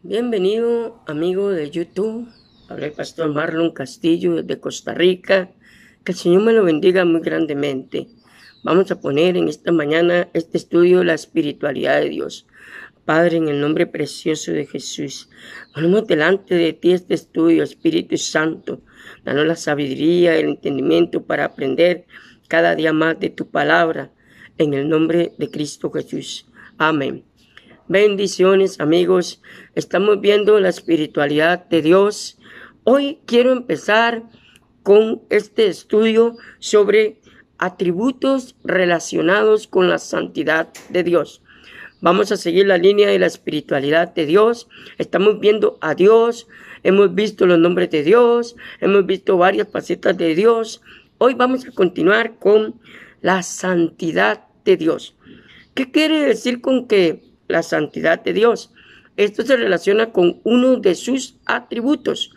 Bienvenido, amigo de YouTube. Habla el pastor Marlon Castillo desde Costa Rica. Que el Señor me lo bendiga muy grandemente. Vamos a poner en esta mañana este estudio la espiritualidad de Dios. Padre, en el nombre precioso de Jesús, ponemos delante de ti este estudio, Espíritu Santo. Danos la sabiduría, el entendimiento para aprender cada día más de tu palabra. En el nombre de Cristo Jesús. Amén. Bendiciones, amigos. Estamos viendo la espiritualidad de Dios. Hoy quiero empezar con este estudio sobre atributos relacionados con la santidad de Dios. Vamos a seguir la línea de la espiritualidad de Dios. Estamos viendo a Dios, hemos visto los nombres de Dios, hemos visto varias facetas de Dios. Hoy vamos a continuar con la santidad de Dios. ¿Qué quiere decir con que la santidad de Dios? Esto se relaciona con uno de sus atributos.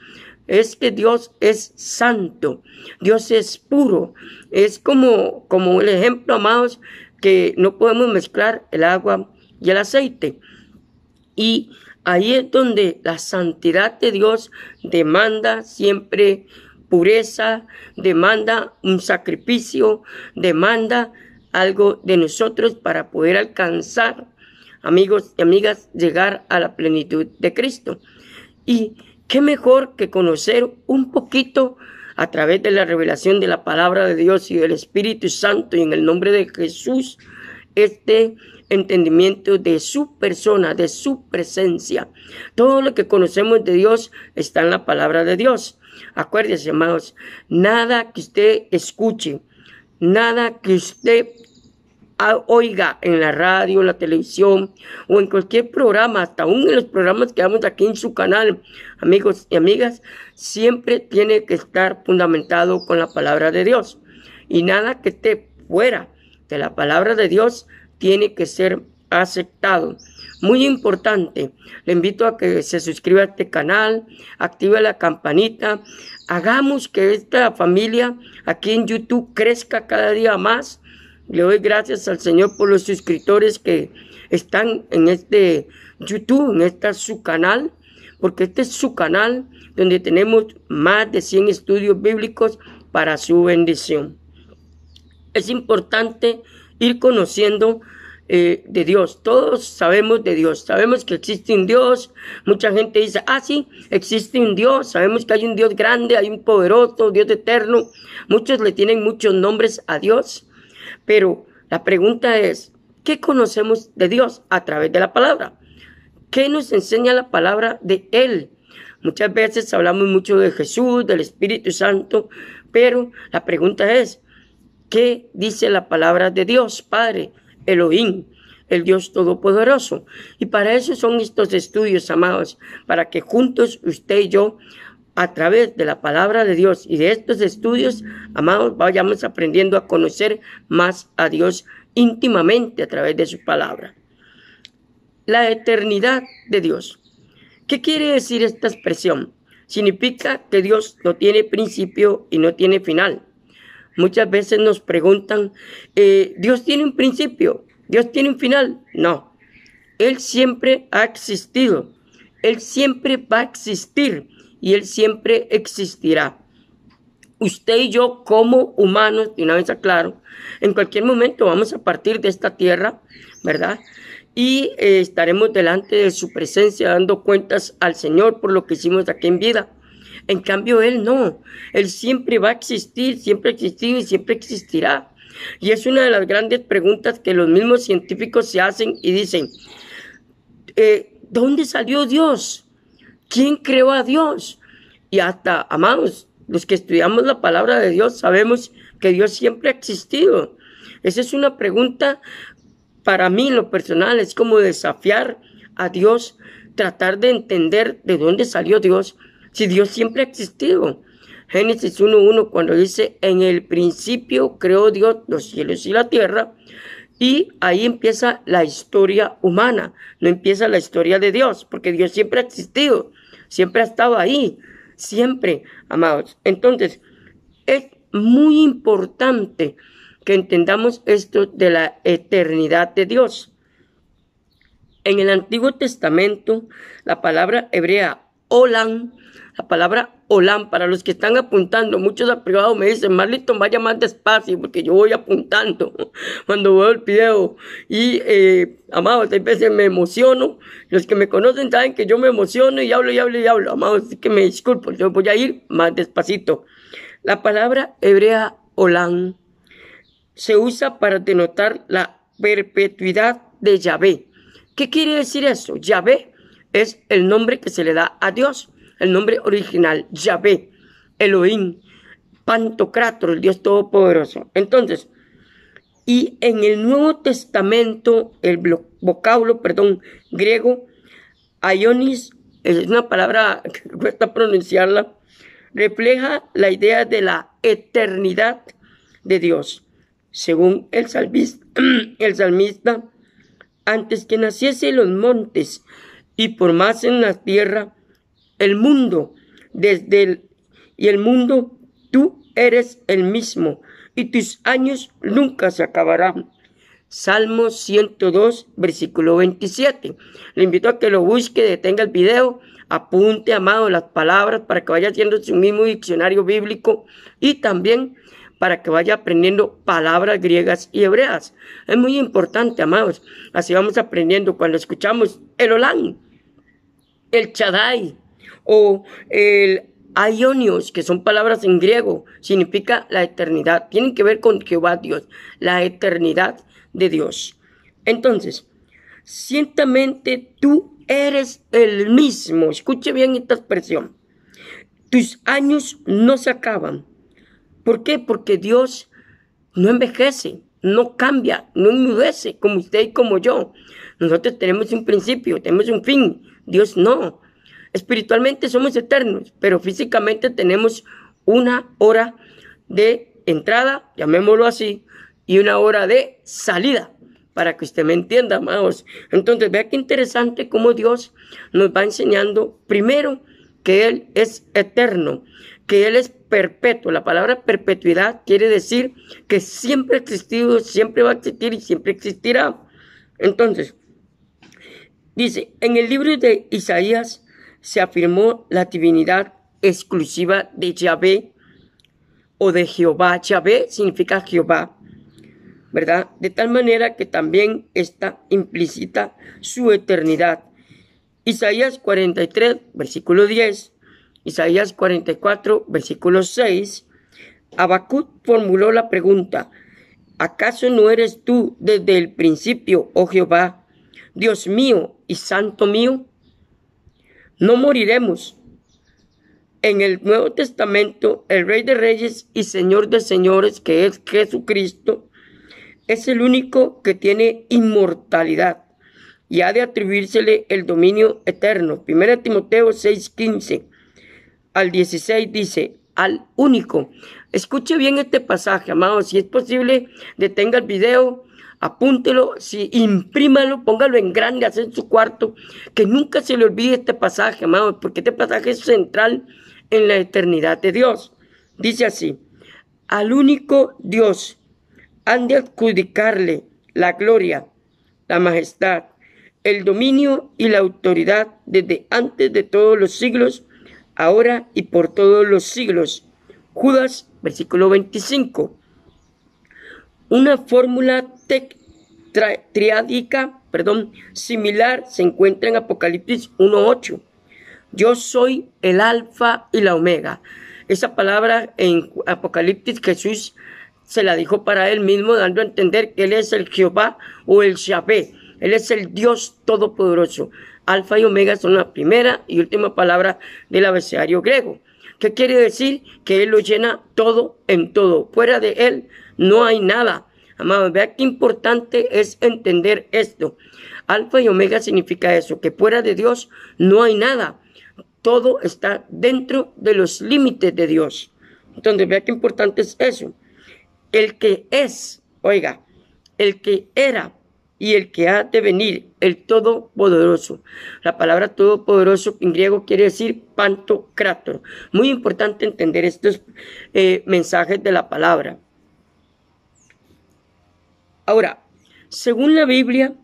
Es que Dios es santo, Dios es puro. Es como el ejemplo, amados, que no podemos mezclar el agua y el aceite. Y ahí es donde la santidad de Dios demanda siempre pureza, demanda un sacrificio, demanda algo de nosotros para poder alcanzar, amigos y amigas, llegar a la plenitud de Cristo. Y qué mejor que conocer un poquito a través de la revelación de la palabra de Dios y del Espíritu Santo y en el nombre de Jesús, este entendimiento de su persona, de su presencia. Todo lo que conocemos de Dios está en la palabra de Dios. Acuérdense, amados, nada que usted escuche, nada que usted oiga en la radio, en la televisión o en cualquier programa, hasta aún en los programas que damos aquí en su canal, amigos y amigas, siempre tiene que estar fundamentado con la palabra de Dios. Y nada que esté fuera de la palabra de Dios tiene que ser aceptado. Muy importante, le invito a que se suscriba a este canal, active la campanita, hagamos que esta familia aquí en YouTube crezca cada día más. Le doy gracias al Señor por los suscriptores que están en este YouTube, en su canal, porque este es su canal donde tenemos más de 100 estudios bíblicos para su bendición. Es importante ir conociendo de Dios. Todos sabemos de Dios, sabemos que existe un Dios. Mucha gente dice, sí, existe un Dios, sabemos que hay un Dios grande, hay un poderoso, Dios eterno. Muchos le tienen muchos nombres a Dios, pero la pregunta es, ¿qué conocemos de Dios a través de la palabra? ¿Qué nos enseña la palabra de Él? Muchas veces hablamos mucho de Jesús, del Espíritu Santo, pero la pregunta es, ¿qué dice la palabra de Dios, Padre, Elohim, el Dios Todopoderoso? Y para eso son estos estudios, amados, para que juntos usted y yo, a través de la palabra de Dios y de estos estudios, amados, vayamos aprendiendo a conocer más a Dios íntimamente a través de su palabra. La eternidad de Dios. ¿Qué quiere decir esta expresión? Significa que Dios no tiene principio y no tiene final. Muchas veces nos preguntan, ¿Dios tiene un principio? ¿Dios tiene un final? No. Él siempre ha existido. Él siempre va a existir y Él siempre existirá. Usted y yo como humanos, de una vez aclaro, en cualquier momento vamos a partir de esta tierra, ¿verdad? Y estaremos delante de su presencia dando cuentas al Señor por lo que hicimos aquí en vida. En cambio, Él no. Él siempre va a existir, siempre ha existido y siempre existirá. Y es una de las grandes preguntas que los mismos científicos se hacen y dicen, ¿dónde salió Dios? ¿Quién creó a Dios? Y hasta, amados, los que estudiamos la palabra de Dios sabemos que Dios siempre ha existido. Esa es una pregunta para mí en lo personal, es como desafiar a Dios, tratar de entender de dónde salió Dios, si Dios siempre ha existido. Génesis 1:1, cuando dice, en el principio creó Dios los cielos y la tierra, y ahí empieza la historia humana, no empieza la historia de Dios, porque Dios siempre ha existido, siempre ha estado ahí, siempre, amados. Entonces, es muy importante que entendamos esto de la eternidad de Dios. En el Antiguo Testamento, la palabra hebrea Olam, la palabra Olam, para los que están apuntando, muchos a privado me dicen, Marlito, vaya más despacio, porque yo voy apuntando cuando veo el video. Y, amados, a veces me emociono. Los que me conocen saben que yo me emociono y hablo y hablo y hablo. Amados, así que me disculpo, yo voy a ir más despacito. La palabra hebrea Olam se usa para denotar la perpetuidad de Yahvé. ¿Qué quiere decir eso? Yahvé es el nombre que se le da a Dios, el nombre original, Yahvé, Elohim, Pantocrátor, el Dios Todopoderoso. Entonces, y en el Nuevo Testamento, el vocablo, griego, Ionis, es una palabra que cuesta pronunciarla, refleja la idea de la eternidad de Dios. Según el salmista, antes que naciese los montes y formasen la tierra, el mundo, el mundo, tú eres el mismo, y tus años nunca se acabarán. Salmo 102, versículo 27. Le invito a que lo busque, detenga el video, apunte, amado, las palabras para que vaya haciendo su mismo diccionario bíblico y también para que vaya aprendiendo palabras griegas y hebreas. Es muy importante, amados. Así vamos aprendiendo cuando escuchamos el Olam, el Shaddai o el Aionios, que son palabras en griego, significa la eternidad. Tienen que ver con Jehová Dios, la eternidad de Dios. Entonces, ciertamente tú eres el mismo. Escuche bien esta expresión. Tus años no se acaban. ¿Por qué? Porque Dios no envejece, no cambia, no enmudece como usted y como yo. Nosotros tenemos un principio, tenemos un fin. Dios no. Espiritualmente somos eternos, pero físicamente tenemos una hora de entrada, llamémoslo así, y una hora de salida, para que usted me entienda, amados. Entonces, vea qué interesante cómo Dios nos va enseñando, primero, que Él es eterno, que Él es perpetuo. La palabra perpetuidad quiere decir que siempre ha existido, siempre va a existir y siempre existirá. Entonces, dice, en el libro de Isaías se afirmó la divinidad exclusiva de Yahvé o de Jehová. Yahvé significa Jehová, ¿verdad? De tal manera que también está implícita su eternidad. Isaías 43, versículo 10, Isaías 44, versículo 6, Habacuc formuló la pregunta, ¿acaso no eres tú desde el principio, oh Jehová, Dios mío y santo mío? No moriremos. En el Nuevo Testamento, el Rey de Reyes y Señor de Señores, que es Jesucristo, es el único que tiene inmortalidad y ha de atribuírsele el dominio eterno. 1 Timoteo 6:15 al 16 dice, al único. Escuche bien este pasaje, amado. Si es posible, detenga el video, apúntelo, imprímalo, póngalo en grande, hace en su cuarto, que nunca se le olvide este pasaje, amado, porque este pasaje es central en la eternidad de Dios. Dice así, al único Dios han de adjudicarle la gloria, la majestad, el dominio y la autoridad desde antes de todos los siglos, ahora y por todos los siglos. Judas, versículo 25. Una fórmula triádica, similar se encuentra en Apocalipsis 1:8. Yo soy el alfa y la omega. Esa palabra en Apocalipsis Jesús se la dijo para él mismo, dando a entender que él es el Jehová o el Yahvé. Él es el Dios Todopoderoso. Alfa y omega son la primera y última palabra del abecedario griego. ¿Qué quiere decir? Que Él lo llena todo en todo. Fuera de Él no hay nada. Amados, vea qué importante es entender esto. Alfa y omega significa eso, que fuera de Dios no hay nada. Todo está dentro de los límites de Dios. Entonces, vea qué importante es eso. El que es, oiga, el que era y el que ha de venir, el Todopoderoso. La palabra Todopoderoso en griego quiere decir Pantocrátor. Muy importante entender estos mensajes de la palabra. Ahora, según la Biblia,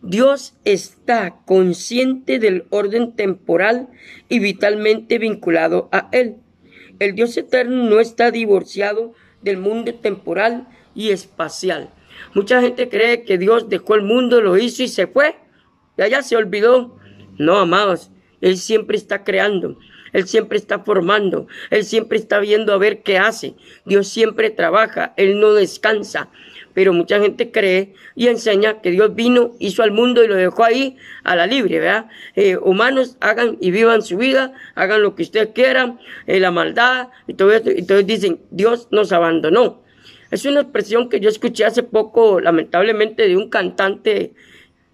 Dios está consciente del orden temporal y vitalmente vinculado a él. El Dios eterno no está divorciado del mundo temporal y espacial. Mucha gente cree que Dios dejó el mundo, lo hizo y se fue. Ya se olvidó. No, amados, Él siempre está creando. Él siempre está formando. Él siempre está viendo a ver qué hace. Dios siempre trabaja. Él no descansa. Pero mucha gente cree y enseña que Dios vino, hizo al mundo y lo dejó ahí a la libre, ¿verdad? Humanos, hagan y vivan su vida, hagan lo que ustedes quieran, la maldad y todo esto. Y todos dicen, Dios nos abandonó. Es una expresión que yo escuché hace poco, lamentablemente, de un cantante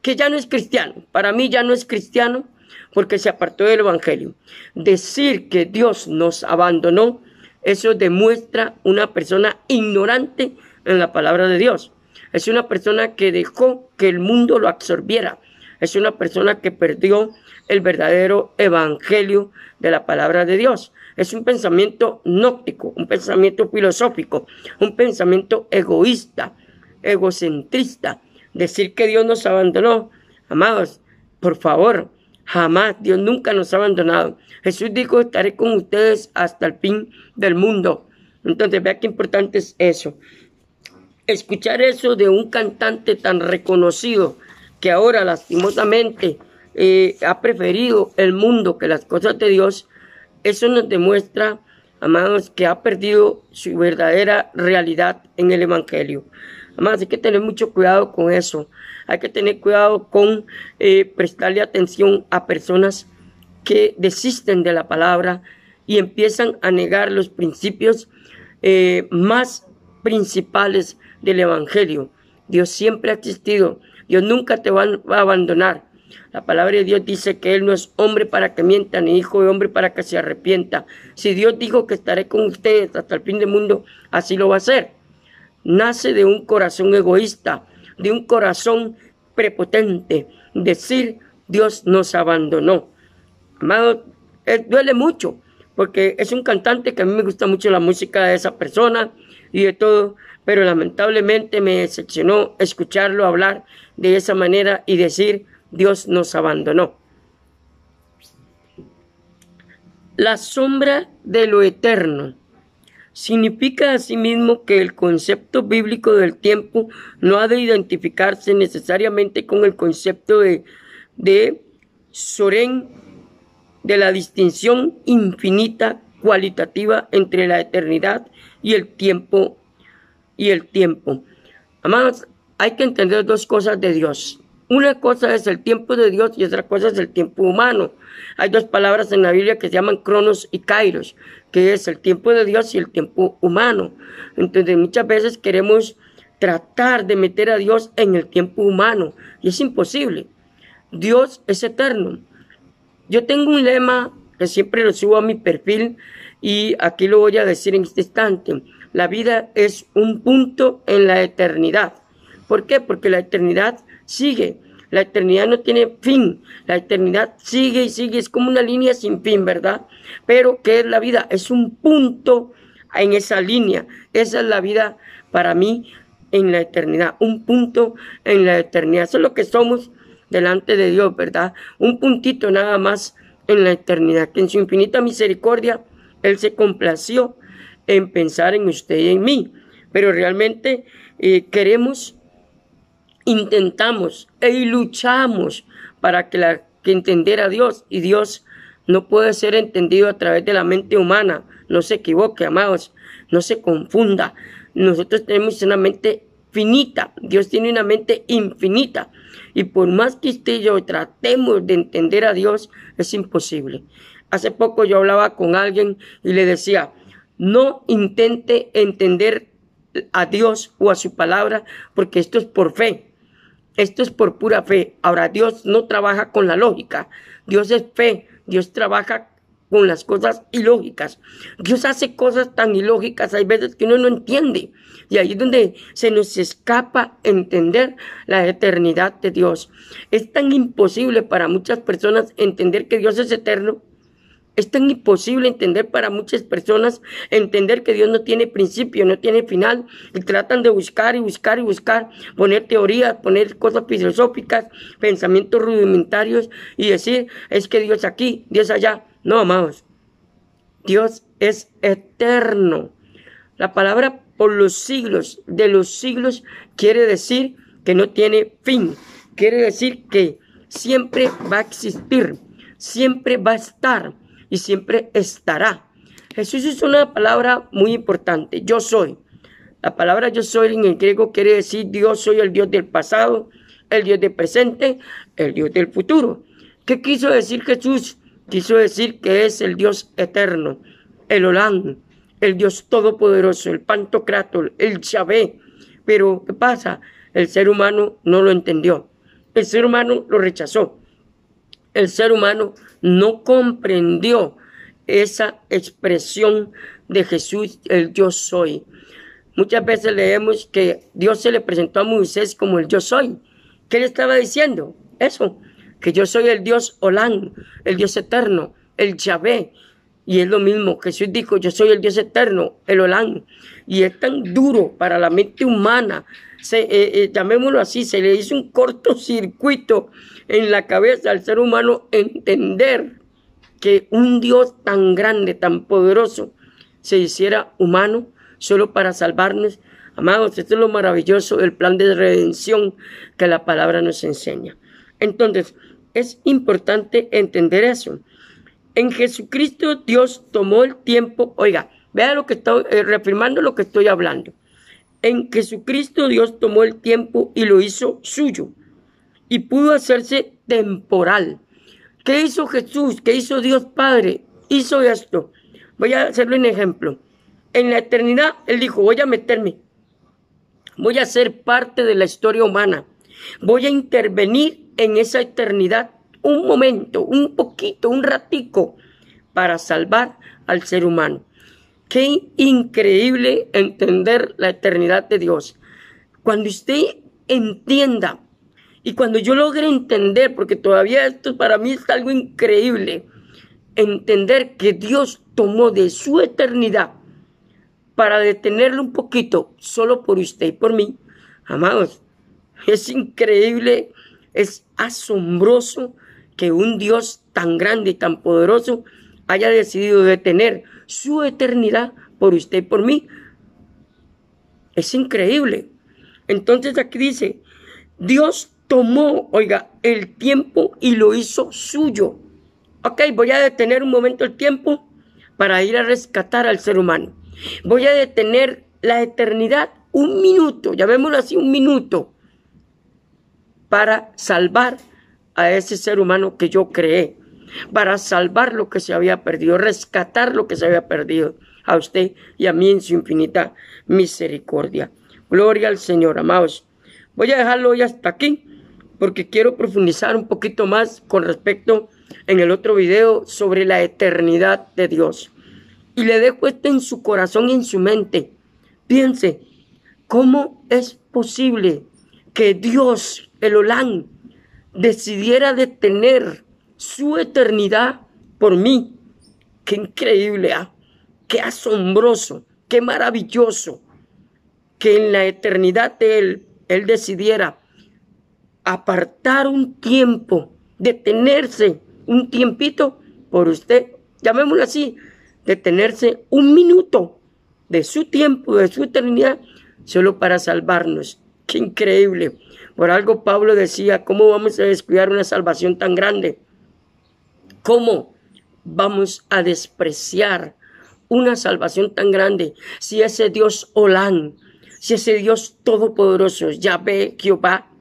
que ya no es cristiano. Para mí ya no es cristiano porque se apartó del evangelio. Decir que Dios nos abandonó, eso demuestra una persona ignorante en la palabra de Dios. Es una persona que dejó que el mundo lo absorbiera. Es una persona que perdió el verdadero evangelio de la palabra de Dios. Es un pensamiento gnóstico, un pensamiento filosófico, un pensamiento egoísta, egocentrista. Decir que Dios nos abandonó, amados, por favor, jamás, Dios nunca nos ha abandonado. Jesús dijo, estaré con ustedes hasta el fin del mundo. Entonces, vea qué importante es eso. Escuchar eso de un cantante tan reconocido que ahora lastimosamente ha preferido el mundo que las cosas de Dios, eso nos demuestra, amados, que ha perdido su verdadera realidad en el evangelio. Amados, hay que tener mucho cuidado con eso. Hay que tener cuidado con prestarle atención a personas que desisten de la palabra y empiezan a negar los principios más principales del evangelio. Dios siempre ha existido. Dios nunca te va a abandonar. La palabra de Dios dice que Él no es hombre para que mienta, ni hijo de hombre para que se arrepienta. Si Dios dijo que estaré con ustedes hasta el fin del mundo, así lo va a hacer. Nace de un corazón egoísta, de un corazón prepotente. Decir, Dios nos abandonó. Amado, duele mucho, porque es un cantante que a mí me gusta mucho la música de esa persona y de todo, pero lamentablemente me decepcionó escucharlo hablar de esa manera y decir, Dios nos abandonó. La sombra de lo eterno significa asimismo que el concepto bíblico del tiempo no ha de identificarse necesariamente con el concepto de Soren, de la distinción infinita cualitativa entre la eternidad y el tiempo. Amados, hay que entender dos cosas de Dios. Una cosa es el tiempo de Dios y otra cosa es el tiempo humano. Hay dos palabras en la Biblia que se llaman cronos y kairos, que es el tiempo de Dios y el tiempo humano. Entonces muchas veces queremos tratar de meter a Dios en el tiempo humano y es imposible. Dios es eterno. Yo tengo un lema que siempre lo subo a mi perfil y aquí lo voy a decir en este instante. La vida es un punto en la eternidad. ¿Por qué? Porque la eternidad sigue. La eternidad no tiene fin. La eternidad sigue y sigue. Es como una línea sin fin, ¿verdad? Pero ¿qué es la vida? Es un punto en esa línea. Esa es la vida para mí en la eternidad. Un punto en la eternidad. Eso es lo que somos delante de Dios, ¿verdad? Un puntito nada más en la eternidad. Que en su infinita misericordia Él se complació en pensar en usted y en mí. Pero realmente intentamos y luchamos para que entender a Dios, y Dios no puede ser entendido a través de la mente humana. No se equivoque, amados, no se confunda. Nosotros tenemos una mente finita, Dios tiene una mente infinita, y por más que usted y yo tratemos de entender a Dios, es imposible. Hace poco yo hablaba con alguien y le decía, no intente entender a Dios o a su palabra, porque esto es por fe. Esto es por pura fe. Ahora, Dios no trabaja con la lógica. Dios es fe. Dios trabaja con las cosas ilógicas. Dios hace cosas tan ilógicas, hay veces que uno no entiende. Y ahí es donde se nos escapa entender la eternidad de Dios. Es tan imposible para muchas personas entender que Dios es eterno, Es tan imposible entender para muchas personas, entender que Dios no tiene principio, no tiene final, y tratan de buscar y buscar y buscar, poner teorías, poner cosas filosóficas, pensamientos rudimentarios y decir, es que Dios aquí, Dios allá. No, amados, Dios es eterno. La palabra por los siglos, de los siglos, quiere decir que no tiene fin, quiere decir que siempre va a existir, siempre va a estar y siempre estará. Jesús es una palabra muy importante, yo soy. La palabra yo soy en el griego quiere decir Dios, soy el Dios del pasado, el Dios del presente, el Dios del futuro. ¿Qué quiso decir Jesús? Quiso decir que es el Dios eterno, el Olán, el Dios todopoderoso, el Pantocrátor, el Yahvé. Pero, ¿qué pasa? El ser humano no lo entendió. El ser humano lo rechazó. El ser humano no comprendió esa expresión de Jesús, el yo soy. Muchas veces leemos que Dios se le presentó a Moisés como el yo soy. ¿Qué le estaba diciendo? Eso, que yo soy el Dios Olán, el Dios eterno, el Yahvé. Y es lo mismo, Jesús dijo, yo soy el Dios eterno, el Olán. Y es tan duro para la mente humana, llamémoslo así, se le hizo un cortocircuito en la cabeza al ser humano entender que un Dios tan grande, tan poderoso, se hiciera humano solo para salvarnos. Amados, esto es lo maravilloso del plan de redención que la palabra nos enseña. Entonces, es importante entender eso. En Jesucristo Dios tomó el tiempo, oiga, vea lo que estoy, reafirmando lo que estoy hablando. En Jesucristo Dios tomó el tiempo y lo hizo suyo y pudo hacerse temporal. ¿Qué hizo Jesús? ¿Qué hizo Dios Padre? Hizo esto. Voy a hacerle un ejemplo. En la eternidad, Él dijo, voy a meterme. Voy a ser parte de la historia humana. Voy a intervenir en esa eternidad un momento, un poquito, un ratico, para salvar al ser humano. Qué increíble entender la eternidad de Dios. Cuando usted entienda, y cuando yo logre entender, porque todavía esto para mí es algo increíble, entender que Dios tomó de su eternidad para detenerlo un poquito, solo por usted y por mí, amados, es increíble, es asombroso que un Dios tan grande y tan poderoso haya decidido detener su eternidad por usted y por mí. Es increíble. Entonces aquí dice, Dios tomó, oiga, el tiempo y lo hizo suyo. Ok, voy a detener un momento el tiempo para ir a rescatar al ser humano. Voy a detener la eternidad un minuto, llamémoslo así, un minuto, para salvar a ese ser humano que yo creé, para salvar lo que se había perdido, rescatar lo que se había perdido, a usted y a mí en su infinita misericordia. Gloria al Señor, amados. Voy a dejarlo hoy hasta aquí, porque quiero profundizar un poquito más con respecto en el otro video sobre la eternidad de Dios. Y le dejo esto en su corazón y en su mente. Piense, ¿cómo es posible que Dios, el Olán, decidiera detener su eternidad por mí? Qué increíble, qué asombroso, qué maravilloso que en la eternidad de Él decidiera apartar un tiempo, detenerse un tiempito por usted, llamémoslo así, detenerse un minuto de su tiempo, de su eternidad, solo para salvarnos. Qué increíble. Por algo Pablo decía, ¿cómo vamos a descuidar una salvación tan grande? ¿Cómo vamos a despreciar una salvación tan grande si ese Dios Olán, si ese Dios todopoderoso, Yahvé, Jehová,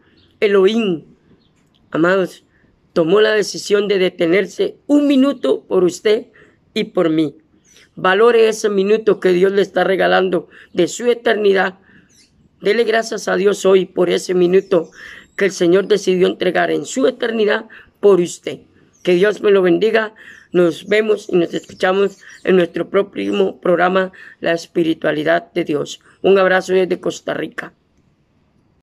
Elohim, amados, tomó la decisión de detenerse un minuto por usted y por mí? Valore ese minuto que Dios le está regalando de su eternidad. Dele gracias a Dios hoy por ese minuto que el Señor decidió entregar en su eternidad por usted. Que Dios me lo bendiga. Nos vemos y nos escuchamos en nuestro próximo programa, La Espiritualidad de Dios. Un abrazo desde Costa Rica.